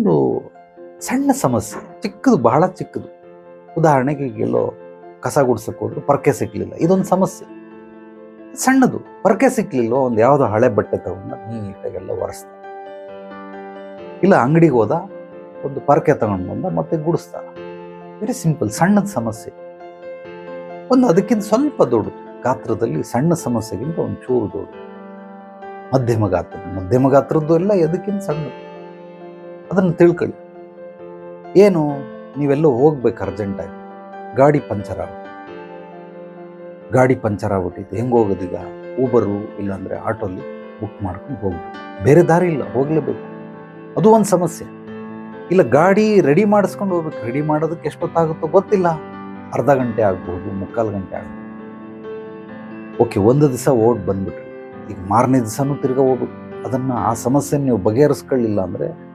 ಇದೊಂದು ಸಣ್ಣ ಸಮಸ್ಯೆ, ಚಿಕ್ಕದು, ಬಹಳ ಚಿಕ್ಕದು. ಉದಾಹರಣೆಗೆ ಎಲ್ಲೋ ಕಸ ಗುಡ್ಸಕ್ಕೆ ಹೋದ್ರು ಪರ್ಕೆ ಸಿಕ್ಕಲಿಲ್ಲ, ಇದೊಂದು ಸಮಸ್ಯೆ ಸಣ್ಣದು. ಪರ್ಕೆ ಸಿಕ್ಕಲಿಲ್ಲ, ಒಂದು ಯಾವುದೋ ಹಳೆ ಬಟ್ಟೆ ತಗೊಂಡು ನೀಟಾಗೆಲ್ಲ ಒರೆಸ್ದ. ಇಲ್ಲ ಅಂಗಡಿಗೆ ಹೋದ, ಒಂದು ಪರ್ಕೆ ತಗೊಂಡು ಬಂದ, ಮತ್ತೆ ಗುಡಿಸ್ದ. ವೆರಿ ಸಿಂಪಲ್, ಸಣ್ಣದ ಸಮಸ್ಯೆ. ಒಂದು ಅದಕ್ಕಿಂತ ಸ್ವಲ್ಪ ದೊಡ್ಡದು ಗಾತ್ರದಲ್ಲಿ, ಸಣ್ಣ ಸಮಸ್ಯೆಗಿಂತ ಒಂದು ಚೂರು ದೊಡ್ಡದು, ಮಧ್ಯಮ ಗಾತ್ರದ್ದು ಎಲ್ಲ ಎದಕ್ಕಿಂತ ಸಣ್ಣದು. ಅದನ್ನು ತಿಳ್ಕೊಳ್ಳಿ. ಏನು, ನೀವೆಲ್ಲೋ ಹೋಗ್ಬೇಕು ಅರ್ಜೆಂಟಾಗಿ, ಗಾಡಿ ಪಂಚರ್ ಆಗ್ಬಿಟ್ಟಿತ್ತು. ಹೆಂಗೆ ಹೋಗೋದೀಗ? ಊಬರು ಇಲ್ಲಾಂದರೆ ಆಟೋಲಿ ಬುಕ್ ಮಾಡ್ಕೊಂಡು ಹೋಗ್ಬೇಕು, ಬೇರೆ ದಾರಿ ಇಲ್ಲ, ಹೋಗಲೇಬೇಕು. ಅದು ಒಂದು ಸಮಸ್ಯೆ. ಇಲ್ಲ ಗಾಡಿ ರೆಡಿ ಮಾಡಿಸ್ಕೊಂಡು ಹೋಗ್ಬೇಕು, ರೆಡಿ ಮಾಡೋದಕ್ಕೆ ಎಷ್ಟೊತ್ತಾಗುತ್ತೋ ಗೊತ್ತಿಲ್ಲ, ಅರ್ಧ ಗಂಟೆ ಆಗ್ಬೋದು, 3/4 ಗಂಟೆ ಆಗ್ಬೋದು. ಓಕೆ, ಒಂದು ದಿವಸ ಓಡ್ ಬಂದ್ಬಿಟ್ರಿ, ಈಗ ಮಾರನೇ ದಿವಸನೂ ತಿರ್ಗಾ ಹೋಗ್ಬೇಕು. ಅದನ್ನು, ಆ ಸಮಸ್ಯೆ ನೀವು ಬಗೆಹರಿಸ್ಕೊಳ್ಳಿಲ್ಲ ಅಂದರೆ